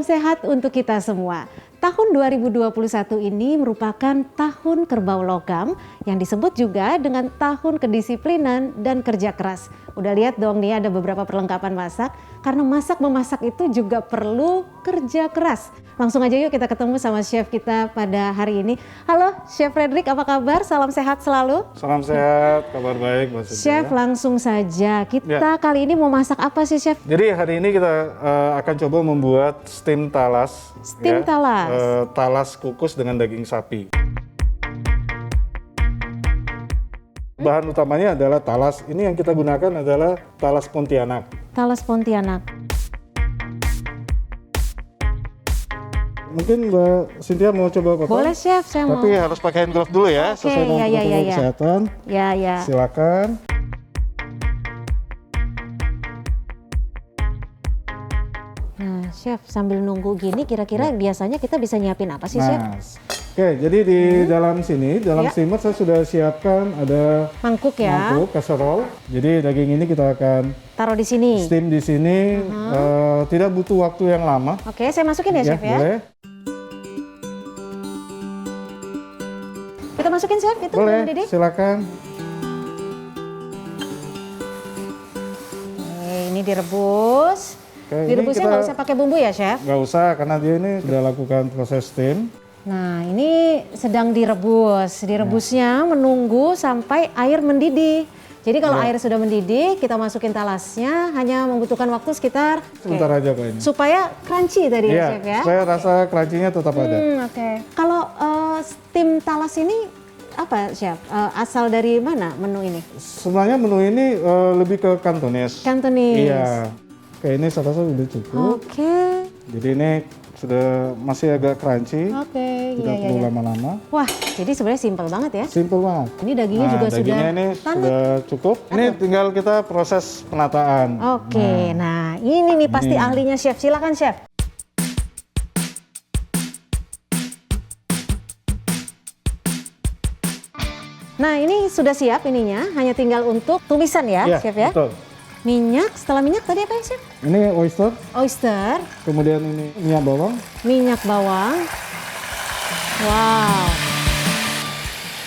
sehat untuk kita semua. Tahun 2021 ini merupakan tahun kerbau logam yang disebut juga dengan tahun kedisiplinan dan kerja keras. Udah lihat dong nih ada beberapa perlengkapan masak, karena masak-memasak itu juga perlu kerja keras. Langsung aja yuk kita ketemu sama chef kita pada hari ini. Halo Chef Frederick, apa kabar? Salam sehat selalu. Salam sehat, kabar baik Mbak Cynthia. Chef, langsung saja. Kita kali ini mau masak apa sih Chef? Jadi hari ini kita akan coba membuat steam talas. Steam talas. Talas kukus dengan daging sapi. Bahan utamanya adalah talas. Ini yang kita gunakan adalah talas Pontianak. Talas Pontianak. Mungkin Mbak Cynthia mau coba potong? Boleh Chef, saya mau. Tapi harus pakaiin glove dulu ya, Oke, sesuai dengan protokol kesehatan. Ya. Silakan. Nah, Chef, sambil nunggu gini kira-kira biasanya kita bisa nyiapin apa sih, Chef? Oke, jadi di dalam sini, dalam steamer saya sudah siapkan ada Mangkuk ya. mangkuk, casserole. Jadi daging ini kita akan Taruh di sini. steam di sini. Tidak butuh waktu yang lama. Oke, saya masukin ya, Chef ya. Boleh. Kita masukin, Chef, itu Boleh, Didi. silakan. Oke, ini direbus. Oke, ini Direbusnya kita nggak usah pakai bumbu ya, Chef? nggak usah karena dia ini sudah lakukan proses steam. Nah, ini sedang direbus. Direbusnya menunggu sampai air mendidih. Jadi kalau air sudah mendidih, kita masukin talasnya, hanya membutuhkan waktu sekitar Sebentar aja kok ini. supaya crunchy tadi ya, Iya, Chef ya. supaya rasa crunchy-nya tetap ada. Oke. Kalau steam talas ini apa, Chef? Asal dari mana menu ini? Sebenarnya menu ini lebih ke Cantonese. Cantonese. Iya. Oke, ini saya rasa udah cukup. Oke. Jadi ini sudah masih agak crunchy. Oke, Tidak perlu lama-lama. Wah, jadi sebenarnya simpel banget ya. Simple banget. Ini dagingnya juga dagingnya sudah ini panas. sudah cukup. Ini tinggal kita proses penataan. Oke, nah ini nih pasti ahlinya Chef. Silakan Chef. Nah ini sudah siap ininya, hanya tinggal untuk tumisan ya, Iya, Chef ya. betul. Minyak, setelah minyak tadi apa ya Chef? Ini oyster, Oyster, kemudian ini minyak bawang. minyak bawang. Wow.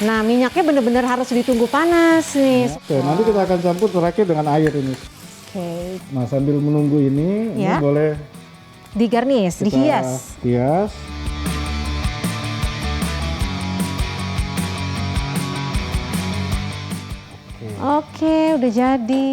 Nah minyaknya benar-benar harus ditunggu panas nih. Oke, nanti kita akan campur terakhir dengan air ini. Oke, Nah, sambil menunggu ini Ya. boleh digarnish, kita dihias. hias. Oke, udah jadi.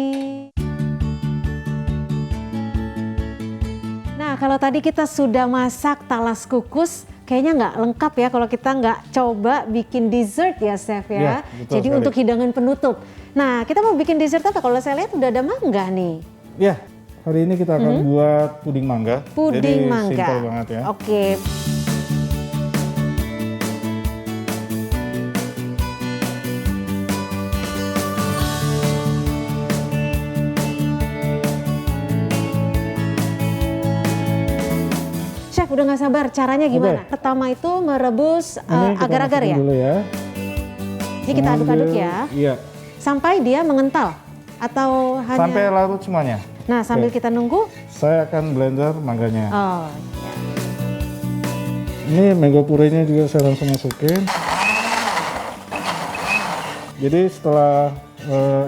Nah, kalau tadi kita sudah masak talas kukus, kayaknya nggak lengkap ya kalau kita nggak coba bikin dessert ya, Chef ya. Iya, betul Jadi sekali. untuk hidangan penutup. Nah, kita mau bikin dessert apa? Kalau saya lihat udah ada mangga nih. Ya, hari ini kita akan buat puding mangga. Puding Jadi mangga. simple banget ya. Oke. Chef, udah nggak sabar. Caranya gimana? Oke. Pertama itu merebus Ini kita agar-agar masukin ya. dulu ya. Jadi kita aduk-aduk ya. Iya, Sampai dia mengental atau hanya sampai larut semuanya. Nah, sambil kita nunggu. Saya akan blender mangganya. Oh, ya. Ini mango puree-nya juga saya langsung masukin. Jadi setelah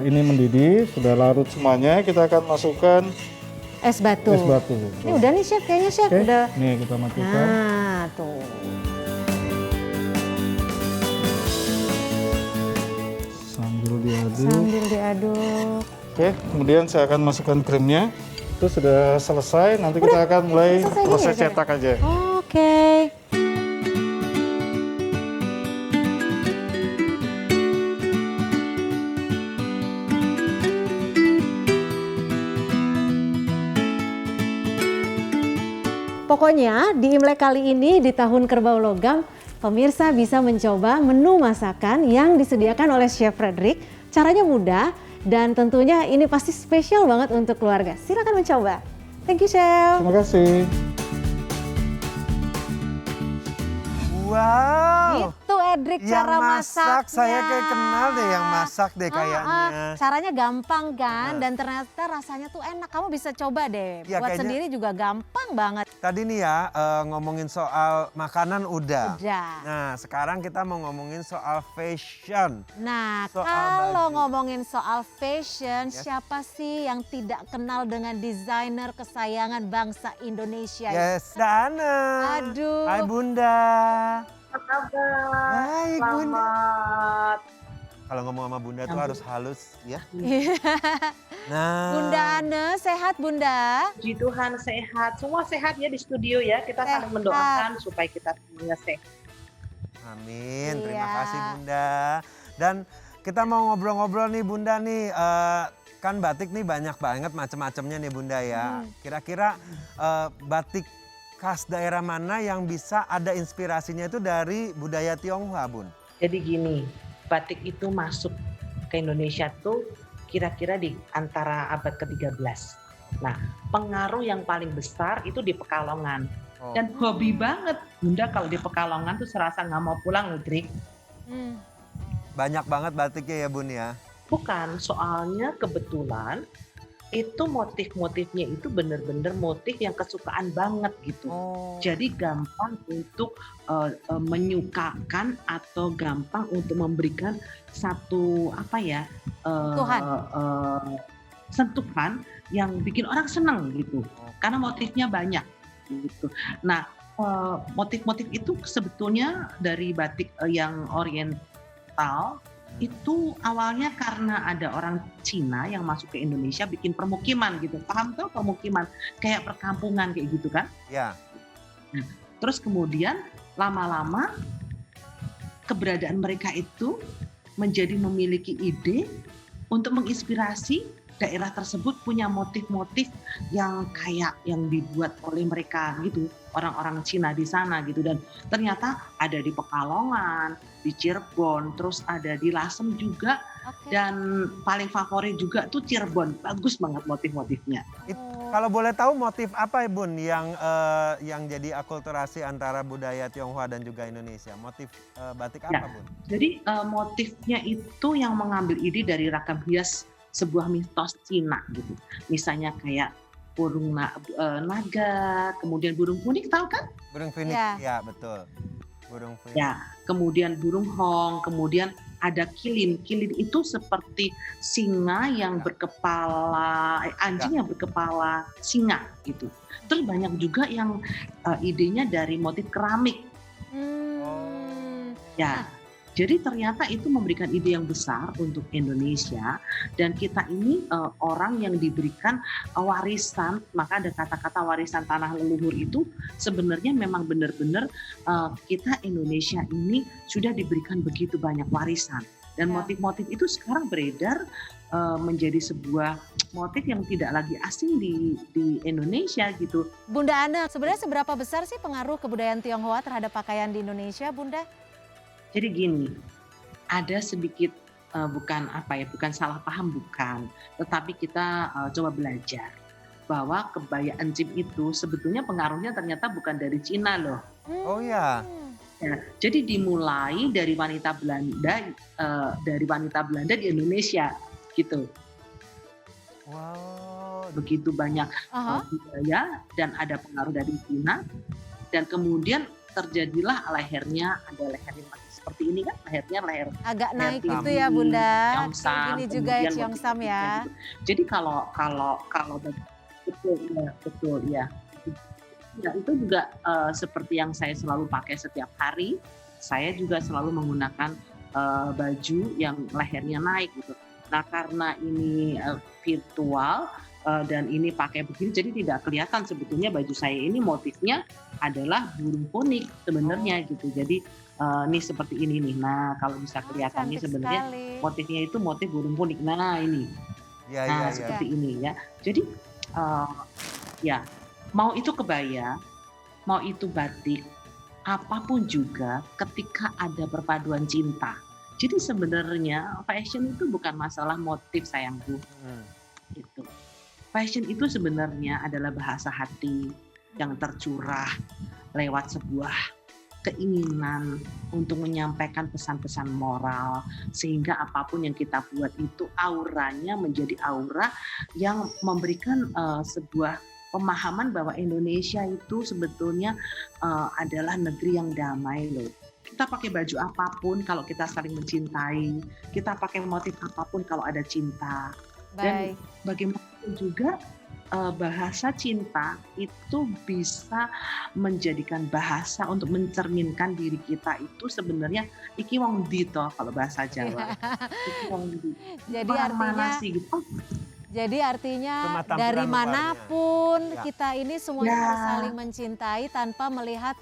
ini mendidih, sudah larut semuanya, kita akan masukkan Es batu. es batu. Ini udah nih Chef, kayaknya Chef Oke, udah. nih kita matikan. Nah, tuh. Sambil diaduk. Sambil diaduk. Oke, kemudian saya akan masukkan krimnya. Itu sudah selesai, nanti kita akan mulai selesai proses gini ya, Chef? cetak aja. Oke. Pokoknya di Imlek kali ini di tahun kerbau logam, pemirsa bisa mencoba menu masakan yang disediakan oleh Chef Frederick. Caranya mudah dan tentunya ini pasti spesial banget untuk keluarga. Silakan mencoba. Thank you Chef. Terima kasih. Wow. Itu Drik Yang cara masak masaknya. saya kayak kenal deh yang masak deh kayaknya. Caranya gampang kan dan ternyata rasanya tuh enak. Kamu bisa coba deh. Ya, Buat kayaknya- sendiri juga gampang banget. Tadi nih ya ngomongin soal makanan udah. Udah. Nah sekarang kita mau ngomongin soal fashion. Nah, Soal kalau baju. ngomongin soal fashion, siapa sih yang tidak kenal dengan desainer kesayangan bangsa Indonesia? Yes, Dana. Aduh. Hai Bunda. Apa kabar? Baik Bunda. Selamat. Kalau ngomong sama Bunda tuh harus halus ya. Iya. Nah. Bunda Ane, sehat Bunda? Puji Tuhan sehat. Semua sehat ya di studio ya. Kita saling Sehat. mendoakan supaya kita semuanya sehat. Amin, terima Iya. kasih Bunda. Dan kita mau ngobrol-ngobrol nih Bunda nih, kan batik nih banyak banget macam-macamnya nih Bunda ya. Kira-kira batik khas daerah mana yang bisa ada inspirasinya itu dari budaya Tionghoa Bun? Jadi gini, batik itu masuk ke Indonesia tuh kira-kira di antara abad ke-13. Nah, pengaruh yang paling besar itu di Pekalongan. Oh. Dan hobi banget. Bunda kalau di Pekalongan tuh serasa nggak mau pulang loh, Drik. Hmm. Banyak banget batiknya ya Bun ya. Bukan, soalnya kebetulan itu motif-motifnya itu bener-bener motif yang kesukaan banget gitu. Oh. Jadi gampang untuk menyukakan atau gampang untuk memberikan satu apa ya Sentuhan. sentuhan yang bikin orang senang gitu. Karena motifnya banyak gitu. Nah motif-motif itu sebetulnya dari batik yang oriental itu awalnya karena ada orang Cina yang masuk ke Indonesia bikin permukiman gitu. Paham tuh permukiman kayak perkampungan kayak gitu kan? Ya. Terus kemudian lama-lama keberadaan mereka itu menjadi memiliki ide untuk menginspirasi daerah tersebut punya motif-motif yang kayak yang dibuat oleh mereka gitu, orang-orang Cina di sana gitu. Dan ternyata ada di Pekalongan, di Cirebon, terus ada di Lasem juga, Oke. dan paling favorit juga tuh Cirebon. Bagus banget motif-motifnya. Kalau boleh tahu motif apa ya Bun yang jadi akulturasi antara budaya Tionghoa dan juga Indonesia? Motif batik apa Ya. Bun? Jadi motifnya itu yang mengambil ide dari ragam hias sebuah mitos Cina gitu. Misalnya kayak burung naga, kemudian burung kuning, tahu kan? Burung Phoenix, Ya. ya betul. Burung Phoenix. Ya, kemudian burung hong, kemudian ada kilin. Kilin itu seperti singa yang berkepala, anjing yang berkepala singa gitu. Terus banyak juga yang idenya dari motif keramik. Hmm. Ya, jadi ternyata itu memberikan ide yang besar untuk Indonesia dan kita ini orang yang diberikan warisan, maka ada kata-kata warisan tanah leluhur itu sebenarnya memang benar-benar kita Indonesia ini sudah diberikan begitu banyak warisan dan Ya. motif-motif itu sekarang beredar menjadi sebuah motif yang tidak lagi asing di Indonesia gitu. Bunda Ane, sebenarnya seberapa besar sih pengaruh kebudayaan Tionghoa terhadap pakaian di Indonesia, Bunda? Jadi gini, ada sedikit bukan salah paham bukan, tetapi kita coba belajar bahwa kebaya encim itu sebetulnya pengaruhnya ternyata bukan dari Cina loh. Oh ya. Ya, jadi dimulai dari wanita Belanda di Indonesia gitu. Wow. Begitu banyak Aha. budaya dan ada pengaruh dari Cina dan kemudian terjadilah lehernya ada leher yang seperti ini kan lehernya leher Agak naik tinggi, gitu ya Bunda. Cheongsam, Kayak gini juga ya kemudian Cheongsam motif-motifnya ya. gitu. Jadi kalau betul ya. Ya itu juga seperti yang saya selalu pakai setiap hari. Saya juga selalu menggunakan baju yang lehernya naik gitu. Nah karena ini virtual dan ini pakai begini, jadi tidak kelihatan sebetulnya baju saya ini motifnya adalah burung punik sebenarnya gitu. Jadi ini seperti ini nih. Nah kalau bisa kelihatannya Cantik sebenarnya sekali. motifnya itu motif burung punik. Nah ini. Ya, Nah, ya, ya. seperti ini ya. Jadi ya, mau itu kebaya, mau itu batik, apapun juga ketika ada perpaduan cinta. Jadi sebenarnya fashion itu bukan masalah motif sayangku Hmm. gitu. Fashion itu sebenarnya adalah bahasa hati yang tercurah lewat sebuah keinginan untuk menyampaikan pesan-pesan moral, sehingga apapun yang kita buat itu auranya menjadi aura yang memberikan sebuah pemahaman bahwa Indonesia itu sebetulnya adalah negeri yang damai loh. Kita pakai baju apapun kalau kita saling mencintai, kita pakai motif apapun kalau ada cinta. Dan Baik. bagaimanapun juga bahasa cinta itu bisa menjadikan bahasa untuk mencerminkan diri kita itu sebenarnya iki wong ndi to kalau bahasa Jawa. Iki wong ndi. Jadi Orang mana artinya sih gitu. Oh, Jadi artinya Cuma tampilan dari luarnya. manapun Ya. kita ini semuanya Ya. harus saling mencintai tanpa melihat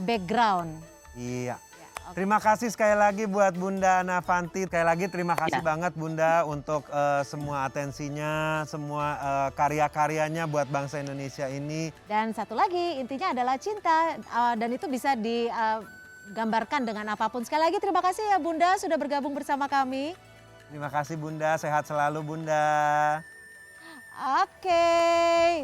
background. Iya. Ya, oke. Terima kasih sekali lagi buat Bunda Navanti. Sekali lagi terima kasih Ya. banget Bunda untuk semua atensinya, semua karya-karyanya buat bangsa Indonesia ini. Dan satu lagi intinya adalah cinta dan itu bisa digambarkan dengan apapun. Sekali lagi terima kasih ya Bunda sudah bergabung bersama kami. Terima kasih Bunda, sehat selalu Bunda. Oke,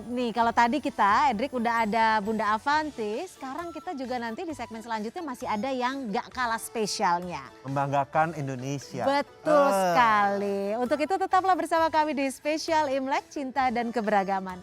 nih kalau tadi kita Edric udah ada Bunda Avanti, sekarang kita juga nanti di segmen selanjutnya masih ada yang gak kalah spesialnya. Membanggakan Indonesia. Betul sekali. Untuk itu tetaplah bersama kami di Spesial Imlek Cinta dan Keberagaman.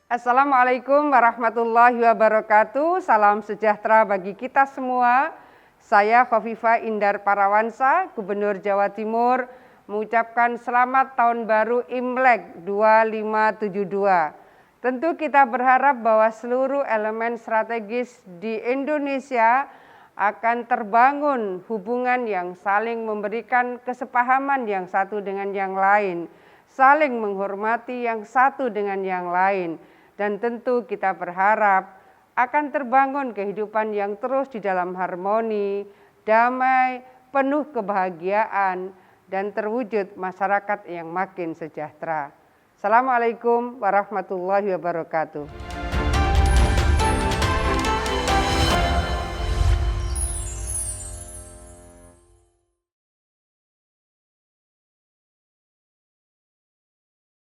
Assalamualaikum warahmatullahi wabarakatuh. Salam sejahtera bagi kita semua. Saya Khofifah Indar Parawansa, Gubernur Jawa Timur, mengucapkan selamat tahun baru Imlek 2572. Tentu kita berharap bahwa seluruh elemen strategis di Indonesia akan terbangun hubungan yang saling memberikan kesepahaman yang satu dengan yang lain, saling menghormati yang satu dengan yang lain, dan tentu kita berharap akan terbangun kehidupan yang terus di dalam harmoni, damai, penuh kebahagiaan, dan terwujud masyarakat yang makin sejahtera. Assalamualaikum warahmatullahi wabarakatuh.